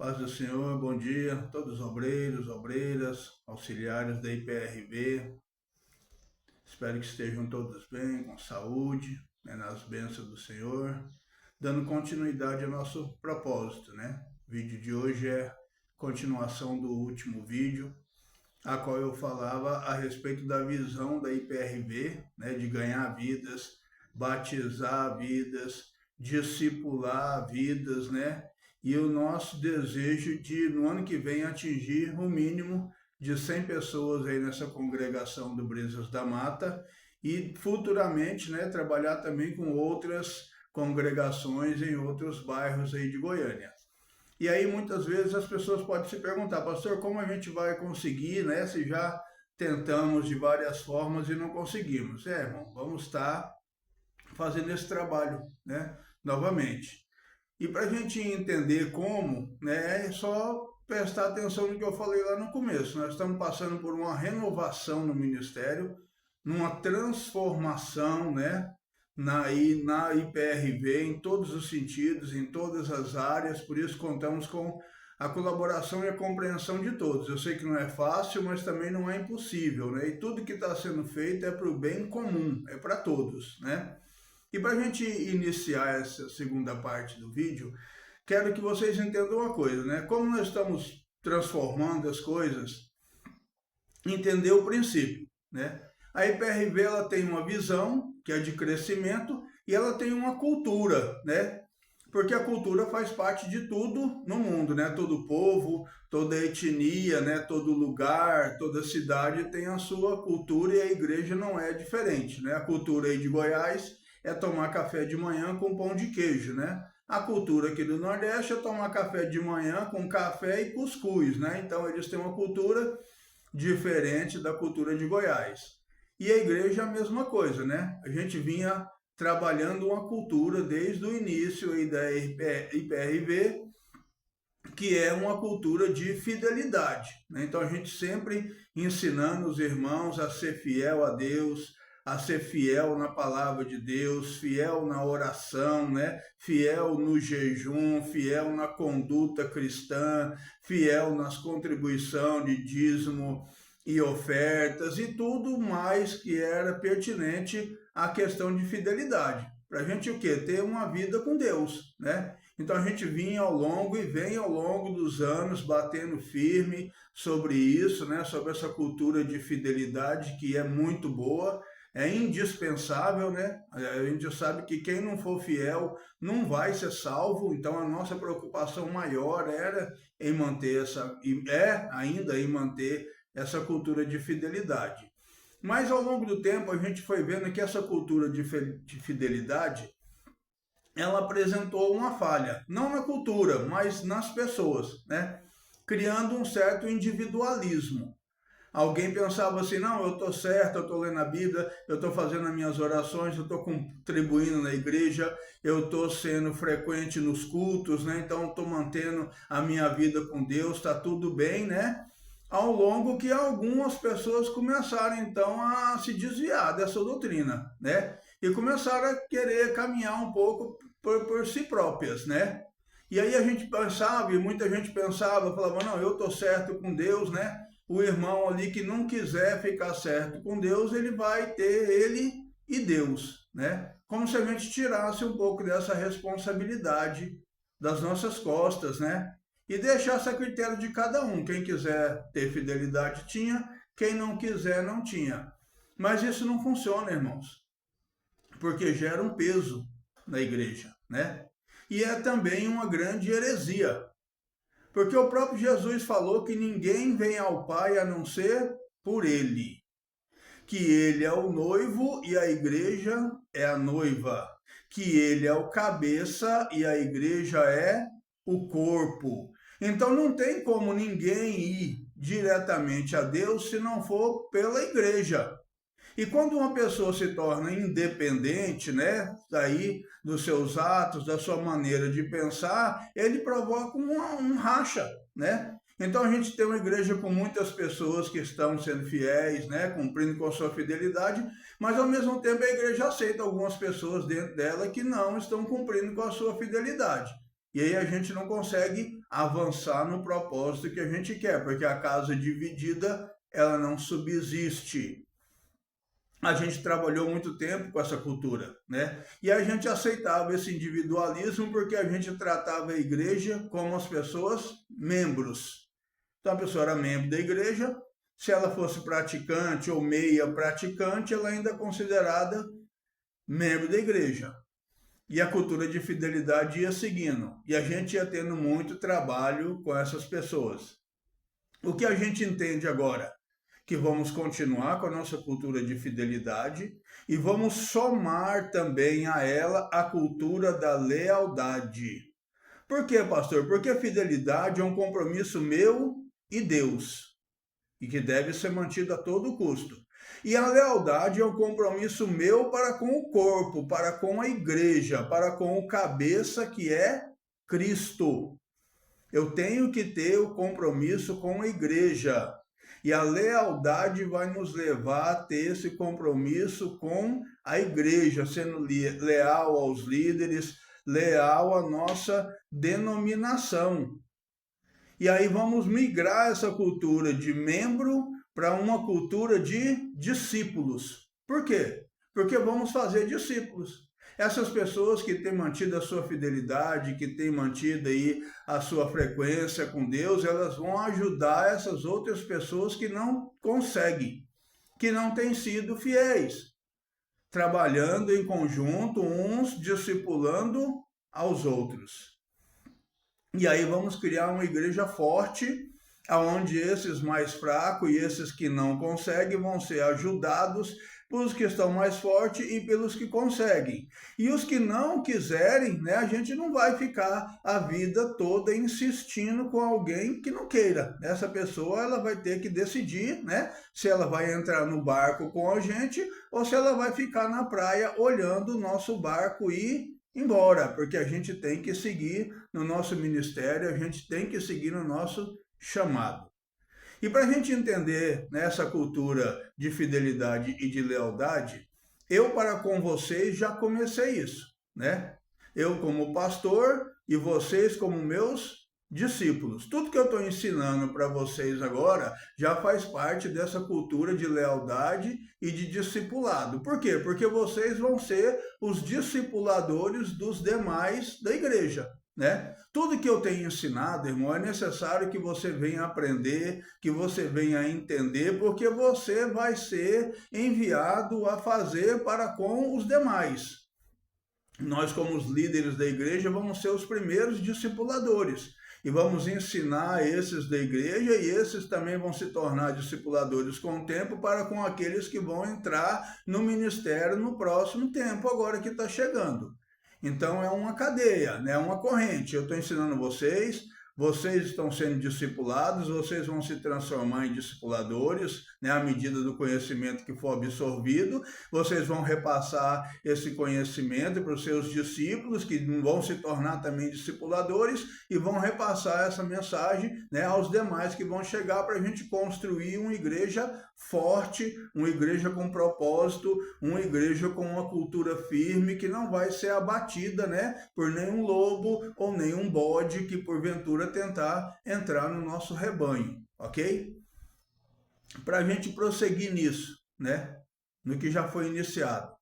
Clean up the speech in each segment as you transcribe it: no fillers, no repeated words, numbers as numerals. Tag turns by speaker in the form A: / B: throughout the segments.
A: Paz do Senhor, bom dia a todos os obreiros, obreiras, auxiliares da IPRV. Espero que estejam todos bem, com saúde, nas bênçãos do Senhor, dando continuidade ao nosso propósito, né? O vídeo de hoje é continuação do último vídeo, a qual eu falava a respeito da visão da IPRV, né, de ganhar vidas, batizar vidas, discipular vidas, né? E o nosso desejo de, no ano que vem, atingir o mínimo de 100 pessoas aí nessa congregação do Brisas da Mata e futuramente, né, trabalhar também com outras congregações em outros bairros aí de Goiânia. E aí muitas vezes as pessoas podem se perguntar, pastor, como a gente vai conseguir, né, se já tentamos de várias formas e não conseguimos? Irmão, vamos estar fazendo esse trabalho, né, novamente. E para a gente entender como, né, é só prestar atenção no que eu falei lá no começo. Nós estamos passando por uma renovação no ministério, numa transformação, né, na IPRV, em todos os sentidos, em todas as áreas. Por isso contamos com a colaboração e a compreensão de todos. Eu sei que não é fácil, mas também não é impossível, né? E tudo que está sendo feito é para o bem comum, é para todos, né? E para a gente iniciar essa segunda parte do vídeo, quero que vocês entendam uma coisa, né? Como nós estamos transformando as coisas, entender o princípio, né? A IPRV ela tem uma visão que é de crescimento e ela tem uma cultura, né? Porque a cultura faz parte de tudo no mundo, né? Todo povo, toda etnia, né? Todo lugar, toda cidade tem a sua cultura e a igreja não é diferente, né? A cultura aí de Goiás é tomar café de manhã com pão de queijo, né? A cultura aqui do Nordeste é tomar café de manhã com café e cuscuz, né? Então eles têm uma cultura diferente da cultura de Goiás. E a igreja é a mesma coisa, né? A gente vinha trabalhando uma cultura desde o início aí da IPRV, que é uma cultura de fidelidade, né? Então a gente sempre ensinando os irmãos a ser fiel a Deus, a ser fiel na palavra de Deus, fiel na oração, né? Fiel no jejum, fiel na conduta cristã, fiel nas contribuições de dízimo e ofertas e tudo mais que era pertinente à questão de fidelidade. Para a gente o quê? Ter uma vida com Deus, né? Então a gente vinha ao longo e vem ao longo dos anos batendo firme sobre isso, né? Sobre essa cultura de fidelidade que é muito boa, é indispensável, né? A gente sabe que quem não for fiel não vai ser salvo, então a nossa preocupação maior era em manter essa, e é ainda em manter essa cultura de fidelidade. Mas ao longo do tempo a gente foi vendo que essa cultura de fidelidade ela apresentou uma falha, não na cultura, mas nas pessoas, né? Criando um certo individualismo. Alguém pensava assim, não, eu estou certo, eu estou lendo a Bíblia, eu estou fazendo as minhas orações, eu estou contribuindo na igreja, eu estou sendo frequente nos cultos, né? Então estou mantendo a minha vida com Deus, está tudo bem, né? Ao longo que algumas pessoas começaram então a se desviar dessa doutrina, né? E começaram a querer caminhar um pouco por si próprias, né? E aí a gente pensava, e muita gente pensava, falava, não, eu estou certo com Deus, né? O irmão ali que não quiser ficar certo com Deus, ele vai ter ele e Deus, né? Como se a gente tirasse um pouco dessa responsabilidade das nossas costas, né? E deixasse a critério de cada um. Quem quiser ter fidelidade tinha, quem não quiser não tinha. Mas isso não funciona, irmãos, porque gera um peso na igreja, né? E é também uma grande heresia, porque o próprio Jesus falou que ninguém vem ao Pai a não ser por Ele, que Ele é o noivo e a igreja é a noiva, que Ele é o cabeça e a igreja é o corpo. Então não tem como ninguém ir diretamente a Deus se não for pela igreja. E quando uma pessoa se torna independente, né, daí dos seus atos, da sua maneira de pensar, ele provoca um racha, né? Então a gente tem uma igreja com muitas pessoas que estão sendo fiéis, né, cumprindo com a sua fidelidade, mas ao mesmo tempo a igreja aceita algumas pessoas dentro dela que não estão cumprindo com a sua fidelidade. E aí a gente não consegue avançar no propósito que a gente quer, porque a casa dividida, ela não subsiste. A gente trabalhou muito tempo com essa cultura, né? E a gente aceitava esse individualismo porque a gente tratava a igreja como as pessoas membros. Então a pessoa era membro da igreja, se ela fosse praticante ou meia praticante, ela ainda é considerada membro da igreja. E a cultura de fidelidade ia seguindo. E a gente ia tendo muito trabalho com essas pessoas. O que a gente entende agora? Que vamos continuar com a nossa cultura de fidelidade e vamos somar também a ela a cultura da lealdade. Por quê, pastor? Porque a fidelidade é um compromisso meu e Deus, e que deve ser mantido a todo custo. E a lealdade é um compromisso meu para com o corpo, para com a igreja, para com o cabeça que é Cristo. Eu tenho que ter o compromisso com a igreja. E a lealdade vai nos levar a ter esse compromisso com a igreja, sendo leal aos líderes, leal à nossa denominação. E aí vamos migrar essa cultura de membro para uma cultura de discípulos. Por quê? Porque vamos fazer discípulos. Essas pessoas que têm mantido a sua fidelidade, que têm mantido aí a sua frequência com Deus, elas vão ajudar essas outras pessoas que não conseguem, que não têm sido fiéis, trabalhando em conjunto, uns discipulando aos outros. E aí vamos criar uma igreja forte, onde esses mais fracos e esses que não conseguem vão ser ajudados pelos que estão mais fortes e pelos que conseguem. E os que não quiserem, né, a gente não vai ficar a vida toda insistindo com alguém que não queira. Essa pessoa ela vai ter que decidir, né, se ela vai entrar no barco com a gente ou se ela vai ficar na praia olhando o nosso barco ir embora, porque a gente tem que seguir no nosso ministério, a gente tem que seguir no nosso chamado. E para a gente entender nessa cultura de fidelidade e de lealdade, eu para com vocês já comecei isso, né? Eu como pastor e vocês como meus discípulos. Tudo que eu estou ensinando para vocês agora já faz parte dessa cultura de lealdade e de discipulado. Por quê? Porque vocês vão ser os discipuladores dos demais da igreja, né? Tudo que eu tenho ensinado, irmão, é necessário que você venha aprender, que você venha entender, porque você vai ser enviado a fazer para com os demais. Nós, como os líderes da igreja, vamos ser os primeiros discipuladores. E vamos ensinar esses da igreja e esses também vão se tornar discipuladores com o tempo para com aqueles que vão entrar no ministério no próximo tempo, agora que está chegando. Então é uma cadeia, né? Uma corrente. Eu estou ensinando vocês, vocês estão sendo discipulados, vocês vão se transformar em discipuladores, né, à medida do conhecimento que for absorvido, vocês vão repassar esse conhecimento para os seus discípulos, que vão se tornar também discipuladores, e vão repassar essa mensagem, né, aos demais que vão chegar para a gente construir uma igreja forte, uma igreja com propósito, uma igreja com uma cultura firme, que não vai ser abatida, né, por nenhum lobo ou nenhum bode que porventura tentar entrar no nosso rebanho, ok? Para a gente prosseguir nisso, né? No que já foi iniciado.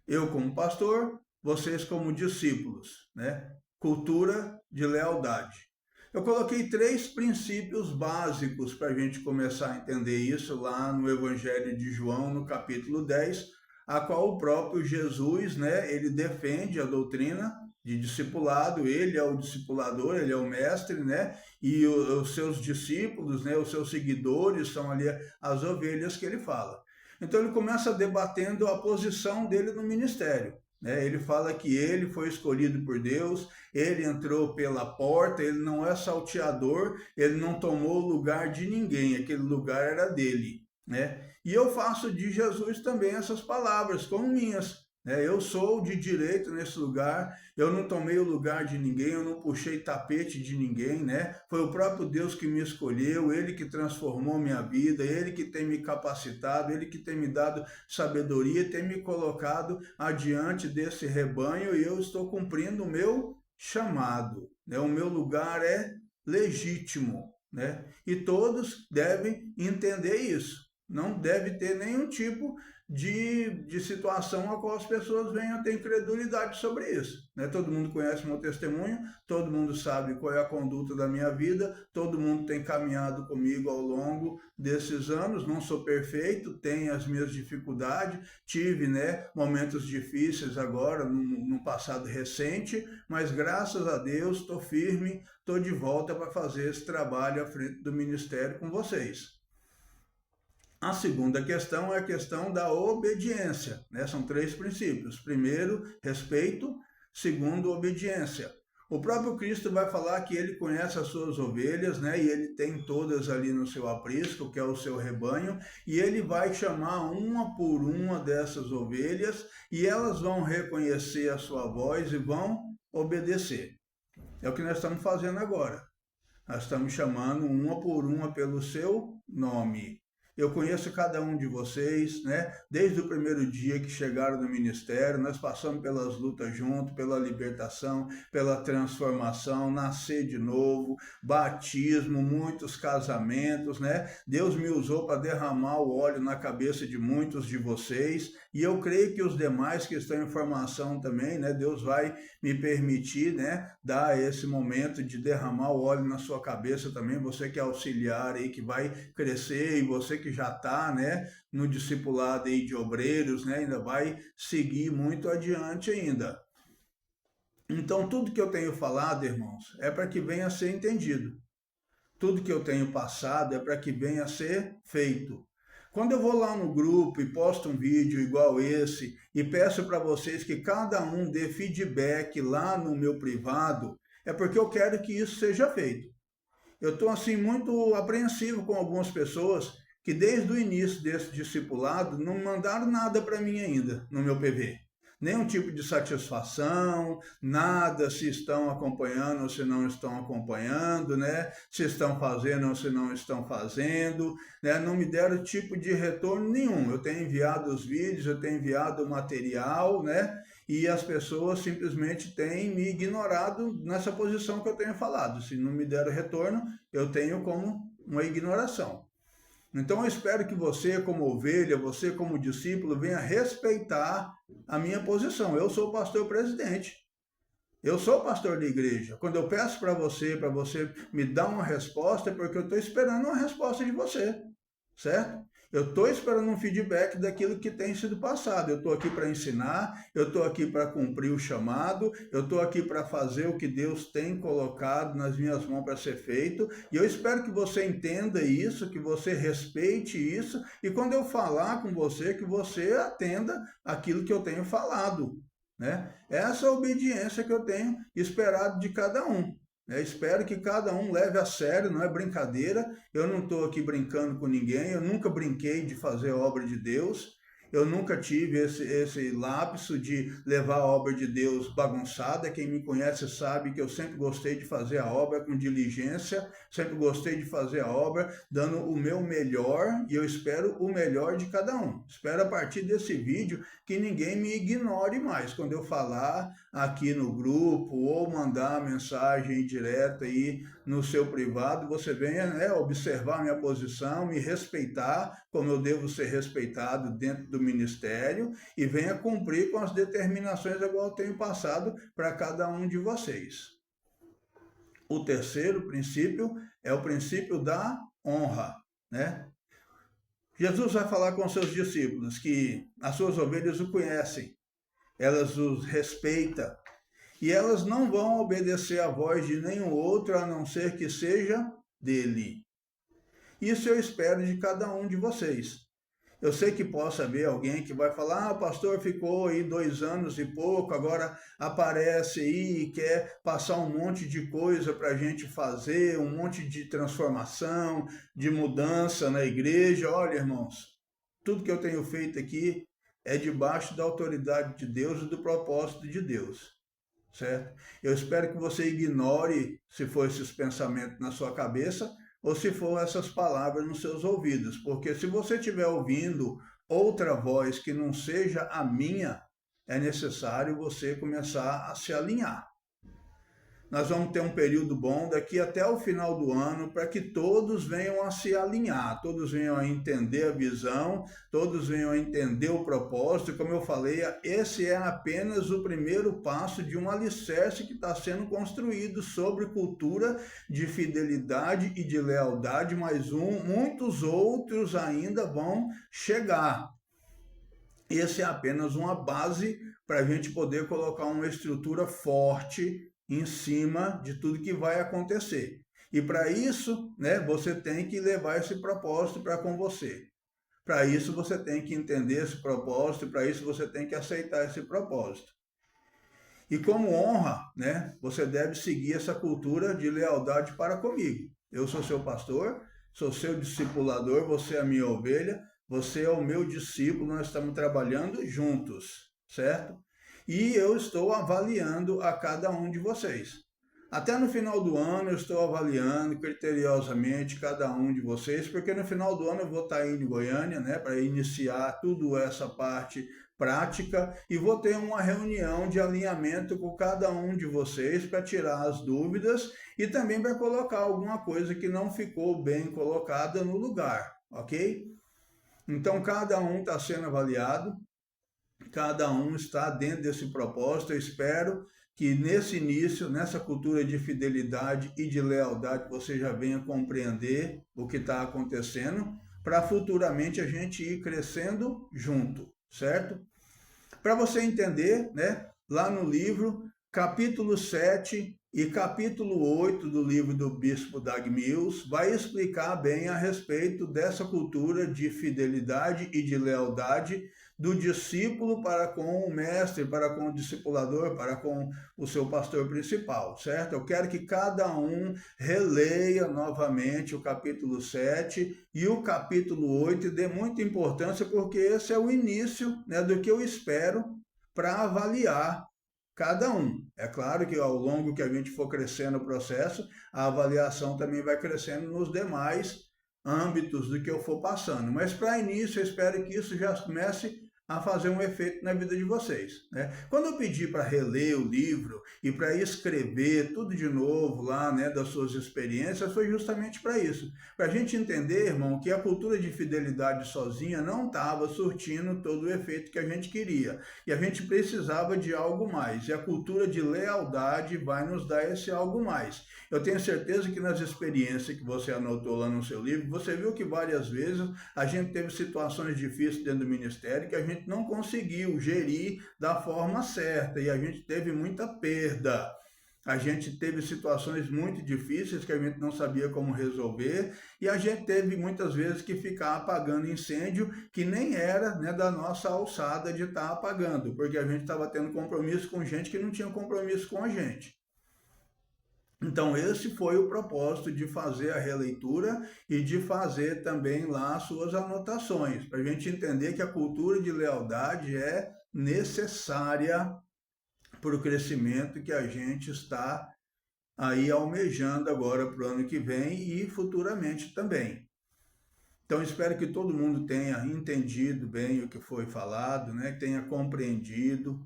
A: Eu como pastor, vocês como discípulos, né? Cultura de lealdade. Eu coloquei 3 princípios básicos para a gente começar a entender isso lá no Evangelho de João, no capítulo 10, a qual o próprio Jesus, né? Ele defende a doutrina de discipulado, ele é o discipulador, ele é o mestre, né? E os seus discípulos, né? Os seus seguidores são ali as ovelhas que ele fala. Então ele começa debatendo a posição dele no ministério, né? Ele fala que ele foi escolhido por Deus, ele entrou pela porta, ele não é salteador, ele não tomou o lugar de ninguém, aquele lugar era dele, né? E eu faço de Jesus também essas palavras como minhas. Eu sou de direito nesse lugar, eu não tomei o lugar de ninguém, eu não puxei tapete de ninguém, né? Foi o próprio Deus que me escolheu, Ele que transformou minha vida, Ele que tem me capacitado, Ele que tem me dado sabedoria, tem me colocado adiante desse rebanho e eu estou cumprindo o meu chamado, né? O meu lugar é legítimo, né? E todos devem entender isso. Não deve ter nenhum tipo de situação a qual as pessoas venham a ter incredulidade sobre isso, né? Todo mundo conhece meu testemunho, todo mundo sabe qual é a conduta da minha vida, todo mundo tem caminhado comigo ao longo desses anos. Não sou perfeito, tenho as minhas dificuldades, tive, né, momentos difíceis agora, no passado recente, mas graças a Deus estou firme, estou de volta para fazer esse trabalho à frente do ministério com vocês. A segunda questão é a questão da obediência, né? São 3 princípios. Primeiro, respeito. Segundo, obediência. O próprio Cristo vai falar que ele conhece as suas ovelhas, né? E ele tem todas ali no seu aprisco, que é o seu rebanho, e ele vai chamar uma por uma dessas ovelhas, e elas vão reconhecer a sua voz e vão obedecer. É o que nós estamos fazendo agora. Nós estamos chamando uma por uma pelo seu nome. Eu conheço cada um de vocês, né? Desde o primeiro dia que chegaram no ministério, nós passamos pelas lutas juntos, pela libertação, pela transformação, nascer de novo, batismo, muitos casamentos, né? Deus me usou para derramar o óleo na cabeça de muitos de vocês, e eu creio que os demais que estão em formação também, né? Deus vai me permitir, né, dar esse momento de derramar o óleo na sua cabeça também, você que é auxiliar aí, que vai crescer, e você que já está, né, no discipulado aí de obreiros, né, ainda vai seguir muito adiante ainda. Então, tudo que eu tenho falado, irmãos, é para que venha a ser entendido. Tudo que eu tenho passado é para que venha a ser feito. Quando eu vou lá no grupo e posto um vídeo igual esse e peço para vocês que cada um dê feedback lá no meu privado, é porque eu quero que isso seja feito. Eu estou assim muito apreensivo com algumas pessoas que desde o início desse discipulado não mandaram nada para mim ainda no meu PV. Nenhum tipo de satisfação, nada, se estão acompanhando ou se não estão acompanhando, né? Se estão fazendo ou se não estão fazendo, né? Não me deram tipo de retorno nenhum. Eu tenho enviado os vídeos, eu tenho enviado o material, né? E as pessoas simplesmente têm me ignorado nessa posição que eu tenho falado. Se não me deram retorno, eu tenho como uma ignoração. Então eu espero que você, como ovelha, você como discípulo, venha respeitar a minha posição. Eu sou o pastor presidente. Eu sou o pastor da igreja. Quando eu peço para você me dar uma resposta, é porque eu estou esperando uma resposta de você, certo? Eu estou esperando um feedback daquilo que tem sido passado. Eu estou aqui para ensinar, eu estou aqui para cumprir o chamado, eu estou aqui para fazer o que Deus tem colocado nas minhas mãos para ser feito. E eu espero que você entenda isso, que você respeite isso, e quando eu falar com você, que você atenda aquilo que eu tenho falado, né? Essa é a obediência que eu tenho esperado de cada um. Espero que cada um leve a sério, não é brincadeira. Eu não estou aqui brincando com ninguém, eu nunca brinquei de fazer a obra de Deus. Eu nunca tive esse lapso de levar a obra de Deus bagunçada. Quem me conhece sabe que eu sempre gostei de fazer a obra com diligência, sempre gostei de fazer a obra dando o meu melhor, e eu espero o melhor de cada um. Espero a partir desse vídeo que ninguém me ignore mais quando eu falar aqui no grupo ou mandar mensagem direta aí no seu privado. Você venha, né, observar minha posição, me respeitar como eu devo ser respeitado dentro do ministério, e venha cumprir com as determinações igual eu tenho passado para cada um de vocês. O terceiro princípio é o princípio da honra, né? Jesus vai falar com seus discípulos que as suas ovelhas o conhecem, elas os respeitam, e elas não vão obedecer à voz de nenhum outro a não ser que seja dele. Isso eu espero de cada um de vocês. Eu sei que possa haver alguém que vai falar: o pastor ficou aí 2 anos e pouco, agora aparece aí e quer passar um monte de coisa para a gente fazer, um monte de transformação, de mudança na igreja. Olha, irmãos, tudo que eu tenho feito aqui é debaixo da autoridade de Deus e do propósito de Deus, certo? Eu espero que você ignore se for esses pensamentos na sua cabeça, ou se for essas palavras nos seus ouvidos, porque se você estiver ouvindo outra voz que não seja a minha, é necessário você começar a se alinhar. nós vamos ter um período bom daqui até o final do ano para que todos venham a se alinhar, todos venham a entender a visão, todos venham a entender o propósito. Como eu falei, esse é apenas o primeiro passo de um alicerce que está sendo construído sobre cultura de fidelidade e de lealdade, mas muitos outros ainda vão chegar. Esse é apenas uma base para a gente poder colocar uma estrutura forte em cima de tudo que vai acontecer. E para isso, né, você tem que levar esse propósito para com você. Para isso você tem que entender esse propósito, para isso você tem que aceitar esse propósito. E como honra, né, você deve seguir essa cultura de lealdade para comigo. Eu sou seu pastor, sou seu discipulador, você é a minha ovelha, você é o meu discípulo, nós estamos trabalhando juntos, certo? E eu estou avaliando a cada um de vocês. Até no final do ano eu estou avaliando criteriosamente cada um de vocês, porque no final do ano eu vou estar indo em Goiânia, né, para iniciar tudo essa parte prática e vou ter uma reunião de alinhamento com cada um de vocês para tirar as dúvidas e também para colocar alguma coisa que não ficou bem colocada no lugar, ok? Então cada um está sendo avaliado, cada um está dentro desse propósito. Eu espero que nesse início, nessa cultura de fidelidade e de lealdade, você já venha compreender o que está acontecendo, para futuramente a gente ir crescendo junto, certo? Para você entender, né, lá no livro, capítulo 7 e capítulo 8 do livro do Bispo Dag Mills, vai explicar bem a respeito dessa cultura de fidelidade e de lealdade do discípulo para com o mestre, para com o discipulador, para com o seu pastor principal, certo? Eu quero que cada um releia novamente o capítulo 7 e o capítulo 8 e dê muita importância, porque esse é o início, né, do que eu espero para avaliar cada um. É claro que ao longo que a gente for crescendo o processo, a avaliação também vai crescendo nos demais âmbitos do que eu for passando. Mas para início, eu espero que isso já comece a fazer um efeito na vida de vocês, né? Quando eu pedi para reler o livro e para escrever tudo de novo lá, né, das suas experiências, foi justamente para isso. Para a gente entender, irmão, que a cultura de fidelidade sozinha não estava surtindo todo o efeito que a gente queria. E a gente precisava de algo mais. E a cultura de lealdade vai nos dar esse algo mais. Eu tenho certeza que nas experiências que você anotou lá no seu livro, você viu que várias vezes a gente teve situações difíceis dentro do ministério que a gente não conseguiu gerir da forma certa e a gente teve muita perda. A gente teve situações muito difíceis que a gente não sabia como resolver e a gente teve muitas vezes que ficar apagando incêndio que nem era, né, da nossa alçada de estar apagando, porque a gente estava tendo compromisso com gente que não tinha compromisso com a gente. Então esse foi o propósito de fazer a releitura e de fazer também lá as suas anotações, para a gente entender que a cultura de lealdade é necessária para o crescimento que a gente está aí almejando agora para o ano que vem e futuramente também. Então espero que todo mundo tenha entendido bem o que foi falado, né? Tenha compreendido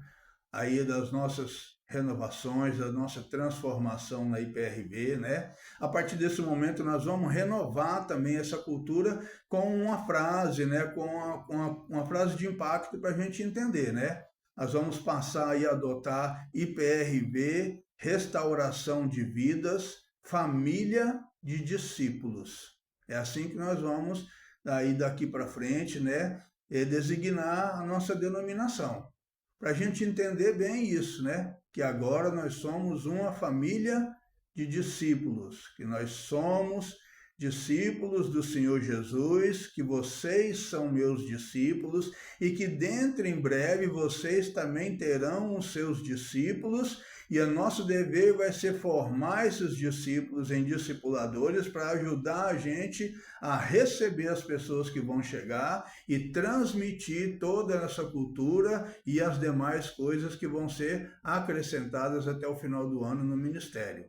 A: aí das nossas renovações, da nossa transformação na IPRV, né? A partir desse momento nós vamos renovar também essa cultura com uma frase, né? Com uma frase de impacto para a gente entender, né? Nós vamos passar aí a adotar IPRV, restauração de vidas, família de discípulos. É assim que nós vamos, aí daqui para frente, né? Designar a nossa denominação. Para a gente entender bem isso, né? Que agora nós somos uma família de discípulos, que nós somos discípulos do Senhor Jesus, que vocês são meus discípulos e que dentro em breve vocês também terão os seus discípulos e o nosso dever vai ser formar esses discípulos em discipuladores para ajudar a gente a receber as pessoas que vão chegar e transmitir toda essa cultura e as demais coisas que vão ser acrescentadas até o final do ano no ministério.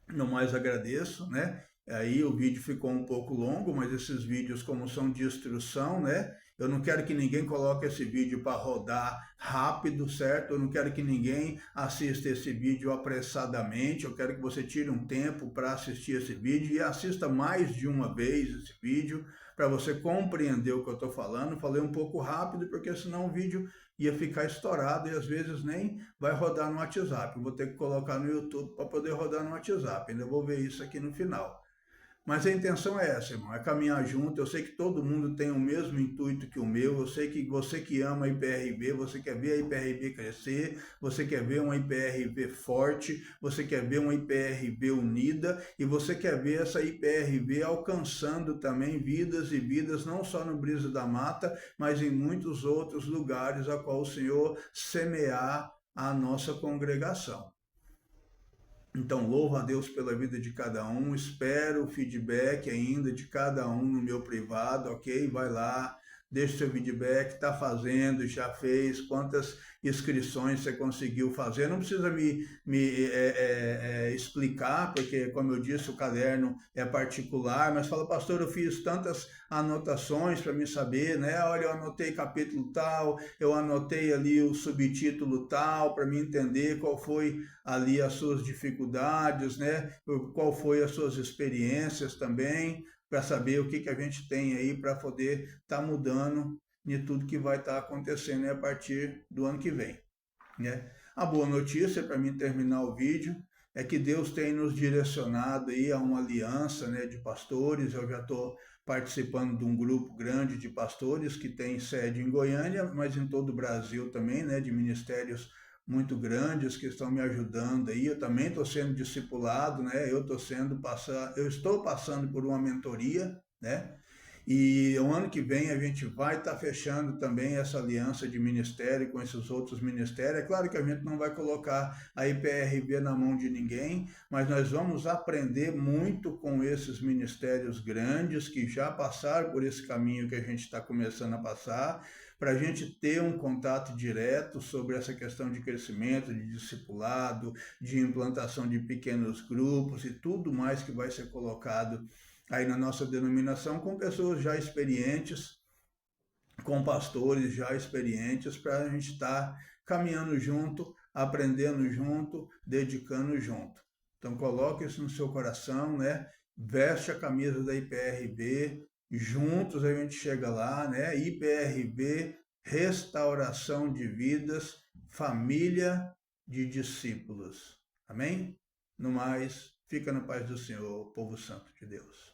A: No mais agradeço, né? Aí o vídeo ficou um pouco longo, mas esses vídeos, como são de instrução, né? Eu não quero que ninguém coloque esse vídeo para rodar rápido, certo? Eu não quero que ninguém assista esse vídeo apressadamente. Eu quero que você tire um tempo para assistir esse vídeo e assista mais de uma vez esse vídeo para você compreender o que eu estou falando. Falei um pouco rápido porque senão o vídeo ia ficar estourado e às vezes nem vai rodar no WhatsApp. Eu vou ter que colocar no YouTube para poder rodar no WhatsApp. Ainda vou ver isso aqui no final. Mas a intenção é essa, irmão, é caminhar junto. Eu sei que todo mundo tem o mesmo intuito que o meu. Eu sei que você que ama a IPRB, você quer ver a IPRB crescer, você quer ver uma IPRB forte, você quer ver uma IPRB unida e você quer ver essa IPRB alcançando também vidas e vidas, não só no Brisa da Mata, mas em muitos outros lugares a qual o Senhor semear a nossa congregação. Então, louvo a Deus pela vida de cada um, espero o feedback ainda de cada um no meu privado, ok? Vai lá, deixa seu feedback, está fazendo, já fez, quantas inscrições você conseguiu fazer. Não precisa me explicar, porque, como eu disse, o caderno é particular, mas fala, pastor, eu fiz tantas anotações para me saber, né? Olha, eu anotei capítulo tal, eu anotei ali o subtítulo tal, para me entender qual foi ali as suas dificuldades, né? Qual foi as suas experiências também, para saber o que a gente tem aí para poder estar mudando de tudo que vai estar acontecendo a partir do ano que vem, né? A boa notícia, para mim terminar o vídeo, é que Deus tem nos direcionado aí a uma aliança, né, de pastores. Eu já estou participando de um grupo grande de pastores que tem sede em Goiânia, mas em todo o Brasil também, né, de ministérios muito grandes que estão me ajudando aí. Eu também estou sendo discipulado, né? Eu estou passando por uma mentoria, né? E o ano que vem a gente vai estar fechando também essa aliança de ministério com esses outros ministérios. É claro que a gente não vai colocar a IPRB na mão de ninguém, mas nós vamos aprender muito com esses ministérios grandes que já passaram por esse caminho que a gente está começando a passar, para a gente ter um contato direto sobre essa questão de crescimento, de discipulado, de implantação de pequenos grupos e tudo mais que vai ser colocado aí na nossa denominação, com pessoas já experientes, com pastores já experientes, para a gente estar caminhando junto, aprendendo junto, dedicando junto. Então coloque isso no seu coração, né? Veste a camisa da IPRB, juntos a gente chega lá, né? IPRB, restauração de vidas, família de discípulos. Amém? No mais, fica na paz do Senhor, povo santo de Deus.